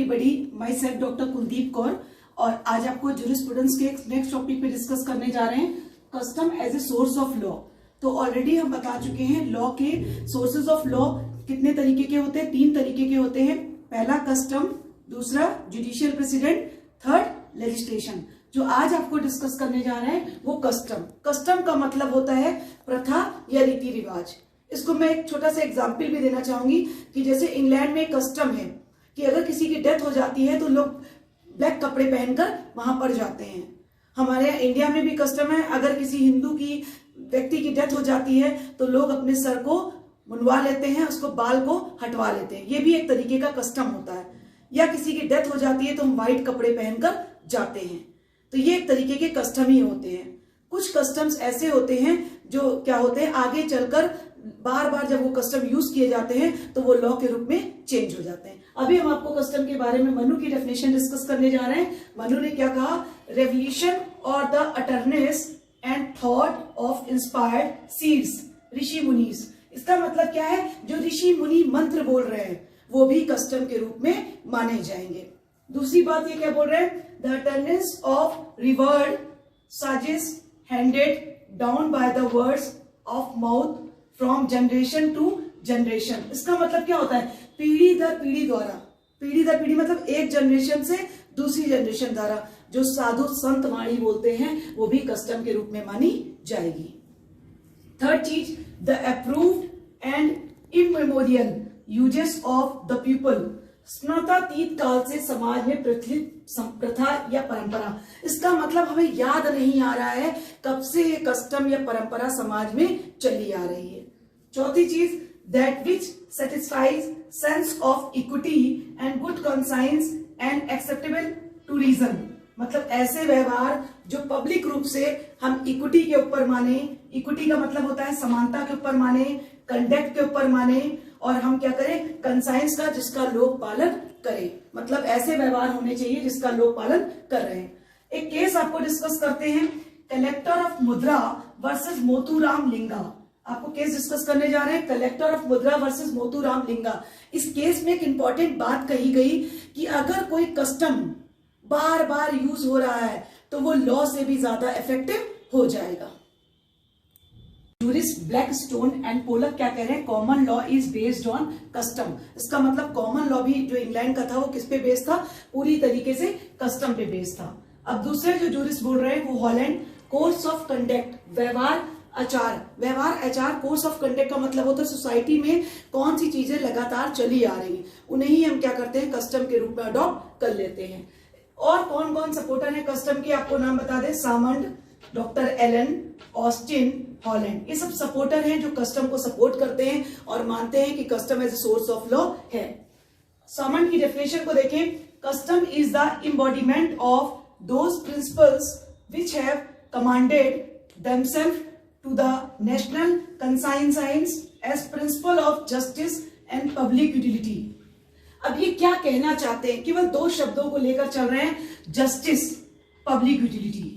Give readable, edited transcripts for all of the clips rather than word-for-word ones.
Everybody, my self doctor Kuldeep Kaur, और आज आपको जूरिस्प्रूडेंस के नेक्स्ट टॉपिक पे डिस्कस करने जा रहे हैं, custom as a source of law. तो ऑलरेडी हम बता चुके हैं लॉ के सोर्सेज ऑफ लॉ कितने तरीके के होते हैं, 3 तरीके के होते हैं। पहला कस्टम, दूसरा जुडिशियल प्रेसिडेंट, थर्ड लेजिस्लेशन। जो आज आपको डिस्कस करने जा रहे हैं वो कस्टम। कस्टम का मतलब होता है प्रथा या रीति रिवाज। इसको मैं एक छोटा सा एग्जाम्पल भी देना चाहूंगी कि जैसे इंग्लैंड में कस्टम है कि अगर किसी की डेथ हो जाती है तो लोग ब्लैक कपड़े पहनकर वहां पर जाते हैं। हमारे यहाँ इंडिया में भी कस्टम है, अगर किसी हिंदू की व्यक्ति की डेथ हो जाती है तो लोग अपने सर को मुंडवा लेते हैं, उसको बाल को हटवा लेते हैं। ये भी एक तरीके का कस्टम होता है। या किसी की डेथ हो जाती है तो हम व्हाइट कपड़े पहनकर जाते हैं, तो ये एक तरीके के कस्टम ही होते हैं। कुछ कस्टम्स ऐसे होते हैं जो क्या होते हैं, आगे चलकर बार बार जब वो कस्टम यूज किए जाते हैं तो वो लॉ के रूप में चेंज हो जाते हैं। अभी हम आपको कस्टम के बारे में मनु की डेफिनेशन डिस्कस करने जा रहे हैं। मनु ने क्या कहा, revelation or the utterance and thought of inspired seeds rishi munis. इसका मतलब क्या है, जो ऋषि मुनि मंत्र बोल रहे हैं वो भी कस्टम के रूप में माने जाएंगे। दूसरी बात ये क्या बोल रहे हैं, the utterance of revered sages handed down by the words of mouth from generation to generation. इसका मतलब क्या होता है, पीढ़ी दर पीढ़ी द्वारा, पीढ़ी दर पीढ़ी मतलब एक जनरेशन से दूसरी जनरेशन द्वारा जो साधु संत वाणी बोलते हैं वो भी कस्टम के रूप में मानी जाएगी। थर्ड चीज, the approved and immemorial usages of the people. स्मृतातीत काल से समाज में प्रचलित प्रथा या परंपरा। इसका मतलब हमें याद नहीं आ रहा है कब से ये कस्टम या परंपरा समाज में चली आ रही है। चौथी चीज, that which satisfies sense of equity and good conscience and acceptable to reason. मतलब ऐसे व्यवहार जो पब्लिक रूप से हम इक्विटी के ऊपर माने, इक्विटी का मतलब होता है समानता के ऊपर माने, कंडक्ट के ऊपर माने, और हम क्या करें, कंसाइंस का, जिसका लोग पालन करें। मतलब ऐसे व्यवहार होने चाहिए जिसका लोग पालन कर रहे हैं। एक केस आपको डिस्कस करते हैं, कलेक्टर ऑफ मुद्रा वर्सेस मोतूराम लिंगा। आपको केस डिस्कस करने जा रहे हैं, कलेक्टर ऑफ मुद्रा वर्सेस मोतूराम लिंगा। इस केस में एक इंपॉर्टेंट बात कही गई कि अगर कोई कस्टम बार बार यूज हो रहा है तो वो लॉ से भी ज्यादा इफेक्टिव हो जाएगा। जूरिस्ट ब्लैकस्टोन एंड पोलक क्या कह रहे हैं, common law is based on custom. इसका मतलब कॉमन लॉ भी जो इंग्लैंड का था वो किस पे बेस्ड था, पूरी तरीके से कस्टम पे बेस्ड था। अब दूसरे जो जूरिस्ट बोल रहे हैं वो हॉलैंड, कोर्स ऑफ कंडक्ट, व्यवहार आचार। व्यवहार आचार, कोर्स ऑफ कंडक्ट का मतलब होता है सोसाइटी में कौन सी चीजें लगातार चली आ रही, उन्हें ही हम क्या करते हैं, कस्टम के रूप में अडॉप्ट कर लेते हैं। और कौन कौन सपोर्टर है कस्टम के, आपको नाम बता दें, Salmond, doctor Allen, Austin, Holland. ये सब सपोर्टर हैं जो कस्टम को सपोर्ट करते हैं और मानते हैं कि custom as a source of law है। सामंड की डेफिनेशन को देखें, custom is the embodiment of those principles which have commanded themselves to the national conscience as principle of justice and public utility। अब ये क्या कहना चाहते हैं, केवल 2 शब्दों को लेकर चल रहे हैं, जस्टिस, पब्लिक यूटिलिटी।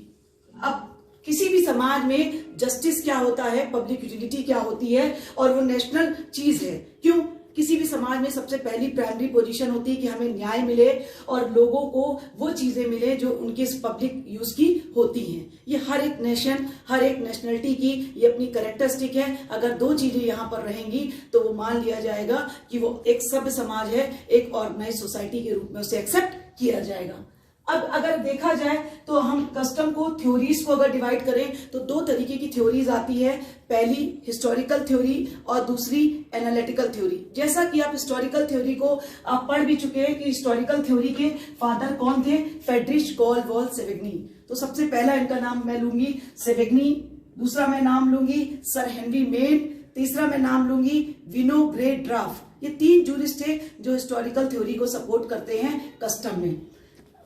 अब किसी भी समाज में जस्टिस क्या होता है, पब्लिक यूटिलिटी क्या होती है, और वो नेशनल चीज है। क्यों, किसी भी समाज में सबसे पहली प्राइमरी पोजीशन होती है कि हमें न्याय मिले और लोगों को वो चीजें मिले जो उनके पब्लिक यूज की होती हैं। ये हर एक नेशन, हर एक नेशनलिटी की ये अपनी कैरेक्टरिस्टिक है। अगर 2 चीजें यहाँ पर रहेंगी तो वो मान लिया जाएगा कि वो एक सभ्य समाज है, एक ऑर्गेनाइज सोसाइटी के रूप में उसे एक्सेप्ट किया जाएगा। अब अगर देखा जाए तो हम कस्टम को थ्योरीज को अगर डिवाइड करें तो 2 तरीके की थ्योरीज आती है, पहली हिस्टोरिकल थ्योरी और दूसरी एनालिटिकल थ्योरी। जैसा कि आप हिस्टोरिकल थ्योरी को आप पढ़ भी चुके हैं कि हिस्टोरिकल थ्योरी के फादर कौन थे, फ्रेडरिक गॉल सेविग्नी। तो सबसे पहला इनका नाम मैं लूंगी सेविग्नी, दूसरा मैं नाम लूंगी सर हेनरी मेन, तीसरा मैं नाम लूंगी विनो ग्रे ड्राफ। ये 3 जूरिस्ट थे जो हिस्टोरिकल थ्योरी को सपोर्ट करते हैं कस्टम में।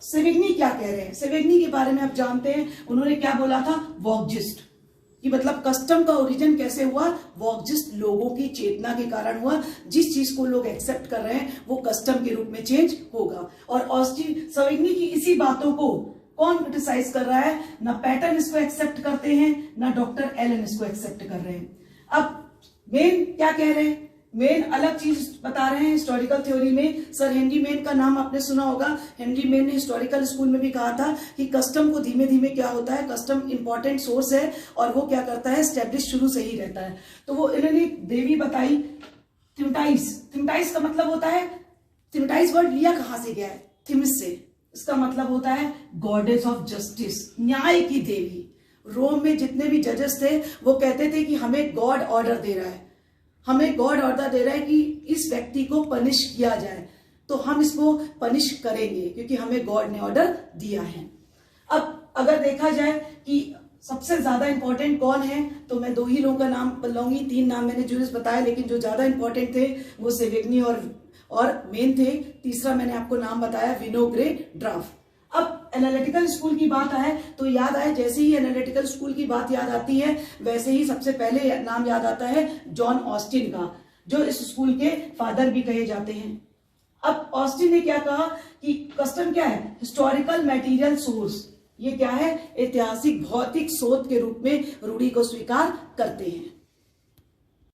सेविग्नी क्या कह रहे हैं, सेविग्नी के बारे में आप जानते हैं, उन्होंने क्या बोला था, वॉकजिस्ट, कि मतलब कस्टम का ओरिजिन कैसे हुआ, वॉकजिस्ट लोगों की चेतना के कारण हुआ। जिस चीज को लोग एक्सेप्ट कर रहे हैं वो कस्टम के रूप में चेंज होगा। और ऑस्टिन सेविग्नी की इसी बातों को कौन क्रिटिसाइज कर रहा है, ना पैटर्न इसको एक्सेप्ट करते हैं, ना डॉक्टर एलन इसको एक्सेप्ट कर रहे हैं। अब मेन क्या कह रहे हैं मेन अलग चीज बता रहे हैं हिस्टोरिकल थ्योरी में। सर हेनरी मेन का नाम आपने सुना होगा। हेनरी मेन ने हिस्टोरिकल स्कूल में भी कहा था कि कस्टम को धीमे धीमे क्या होता है, कस्टम इंपॉर्टेंट सोर्स है और वो क्या करता है, स्टैब्लिश शुरू से ही रहता है। तो वो इन्होंने देवी बताई थिमटाइस। थिमटाइस का मतलब होता है, थिमटाइस वर्ड लिया कहां से गया है, थिमिस से। इसका मतलब होता है गॉडेस ऑफ जस्टिस, न्याय की देवी। रोम में जितने भी जजेस थे वो कहते थे कि हमें गॉड ऑर्डर दे रहा है, हमें गॉड ऑर्डर दे रहा है कि इस व्यक्ति को पनिश किया जाए, तो हम इसको पनिश करेंगे क्योंकि हमें गॉड ने ऑर्डर दिया है। अब अगर देखा जाए कि सबसे ज्यादा इंपॉर्टेंट कौन है, तो मैं 2 ही लोगों का नाम बताऊंगी। 3 नाम मैंने जूरिस बताया, लेकिन जो ज्यादा इंपॉर्टेंट थे वो सेवेग्नी और मेन थे। तीसरा मैंने आपको नाम बताया विनोग्रे ड्राफ। अब एनालिटिकल स्कूल की बात आए तो याद आए, जैसे ही एनालिटिकल स्कूल की बात याद आती है वैसे ही सबसे पहले नाम याद आता है जॉन ऑस्टिन का, जो इस स्कूल के फादर भी कहे जाते हैं। अब ऑस्टिन ने क्या कहा कि कस्टम क्या है, हिस्टोरिकल मटेरियल सोर्स। ये क्या है, ऐतिहासिक भौतिक स्रोत के रूप में रूढ़ी को स्वीकार करते हैं।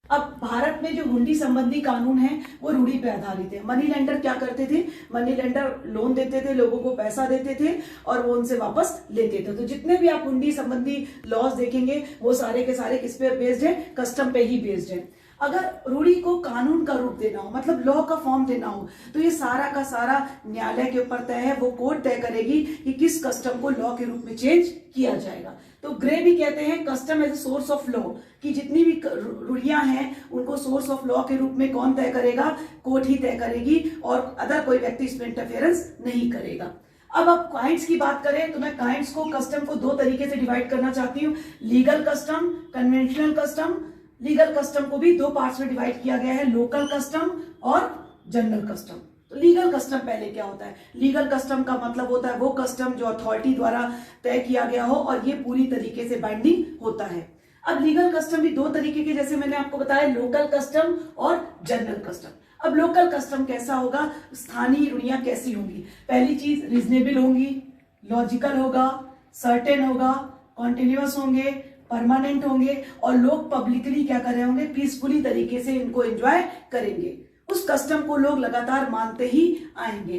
अब भारत में जो हुंडी संबंधी कानून है वो रूढ़ी पे आधारित है। मनी लेंडर क्या करते थे, मनी लेंडर लोन देते थे, लोगों को पैसा देते थे और वो उनसे वापस लेते थे। तो जितने भी आप हुंडी संबंधी लॉज देखेंगे वो सारे के सारे किस पे बेस्ड है, कस्टम पे ही बेस्ड है। अगर रूढ़ी को कानून का रूप देना हो, मतलब लॉ का फॉर्म देना हो, तो ये सारा का सारा न्यायालय के ऊपर तय है। वो कोर्ट तय करेगी कि किस कस्टम को लॉ के रूप में चेंज किया जाएगा। तो ग्रे भी कहते हैं custom as a source of law, कि जितनी भी रूढ़ियां हैं उनको सोर्स ऑफ लॉ के रूप में कौन तय करेगा, कोर्ट ही तय करेगी और अदर कोई व्यक्ति इसमें इंटरफेरेंस नहीं करेगा। अब आप काइंड्स की बात करें तो मैं काइंड्स को, कस्टम को 2 तरीके से डिवाइड करना चाहती हूँ, legal custom, conventional custom. Legal custom को भी 2 पार्ट्स में डिवाइड किया गया है, लोकल कस्टम और जनरल कस्टम। तो लीगल कस्टम पहले क्या होता है, लीगल कस्टम का मतलब होता है वो कस्टम जो अथॉरिटी द्वारा तय किया गया हो और ये पूरी तरीके से बाइंडिंग होता है। अब लीगल कस्टम भी 2 तरीके के, जैसे मैंने आपको बताया, लोकल कस्टम और जनरल कस्टम। अब लोकल कस्टम कैसा होगा, स्थानीय रूढ़ियां कैसी होंगी। पहली चीज रीजनेबल होंगी, लॉजिकल होगा, सर्टेन होगा, कॉन्टिन्यूअस होंगे, परमानेंट होंगे और लोग पब्लिकली क्या कर रहे होंगे, पीसफुली तरीके से इनको एंजॉय करेंगे। उस कस्टम को लोग लगातार मानते ही आएंगे।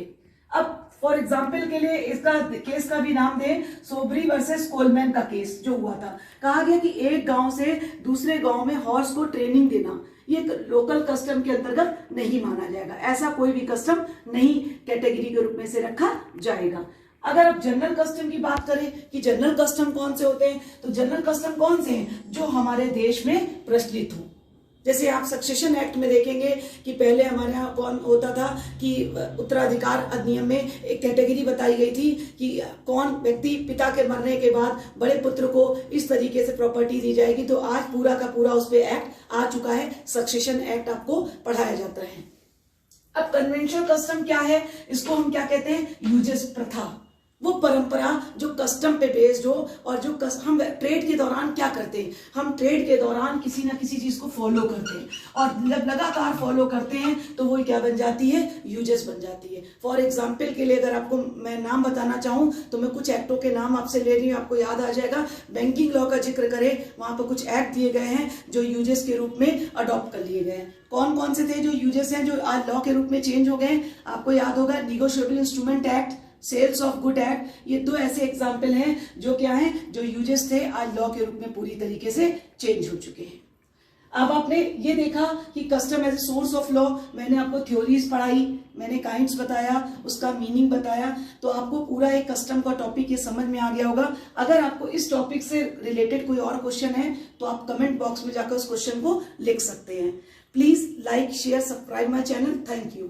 अब फॉर एग्जाम्पल के लिए इसका केस का भी नाम दें, सोबरी वर्सेस कोलमैन का केस जो हुआ था। कहा गया कि एक गांव से दूसरे गांव में हॉर्स को ट्रेनिंग देना ये लोकल कस्टम के अंतर्गत नहीं माना जाएगा। ऐसा कोई भी कस्टम नहीं कैटेगरी के रूप में से रखा जाएगा। अगर आप जनरल कस्टम की बात करें कि जनरल कस्टम कौन से होते हैं, तो जनरल कस्टम कौन से हैं जो हमारे देश में प्रचलित हो। जैसे आप सक्सेशन एक्ट में देखेंगे कि पहले हमारे यहाँ कौन होता था कि उत्तराधिकार अधिनियम में एक कैटेगरी बताई गई थी कि कौन व्यक्ति पिता के मरने के बाद बड़े पुत्र को इस तरीके से प्रॉपर्टी दी जाएगी। तो आज पूरा का पूरा उस पर एक्ट आ चुका है, सक्सेशन एक्ट आपको पढ़ाया जाता है। अब कन्वेंशनल कस्टम क्या है, इसको हम क्या कहते हैं, यूजेस प्रथा। वो परंपरा जो कस्टम पे बेस्ड हो और जो हम ट्रेड के दौरान क्या करते हैं, हम ट्रेड के दौरान किसी ना किसी चीज को फॉलो करते हैं और लगातार फॉलो करते हैं तो वो क्या बन जाती है, यूजेस बन जाती है। फॉर एग्जाम्पल के लिए अगर आपको मैं नाम बताना चाहूँ तो मैं कुछ एक्टों के नाम आपसे ले रही हूँ, आपको याद आ जाएगा। बैंकिंग लॉ का जिक्र करें, वहां पर कुछ एक्ट दिए गए हैं जो यूजेस के रूप में अडॉप्ट कर लिए गए हैं। कौन कौन से थे जो यूजेस हैं जो आज लॉ के रूप में चेंज हो गए, आपको याद होगा, negotiable instrument act, sales of good act. ये 2 ऐसे एग्जाम्पल हैं जो क्या हैं, जो यूजेस थे आज लॉ के रूप में पूरी तरीके से चेंज हो चुके हैं। अब आपने ये देखा कि custom as a source of law, मैंने आपको थ्योरीज पढ़ाई, मैंने काइंड्स बताया, उसका मीनिंग बताया, तो आपको पूरा एक कस्टम का टॉपिक ये समझ में आ गया होगा। अगर आपको इस टॉपिक से रिलेटेड कोई और क्वेश्चन है तो आप कमेंट बॉक्स में जाकर उस क्वेश्चन को लिख सकते हैं। Please like, share, subscribe my channel. Thank you.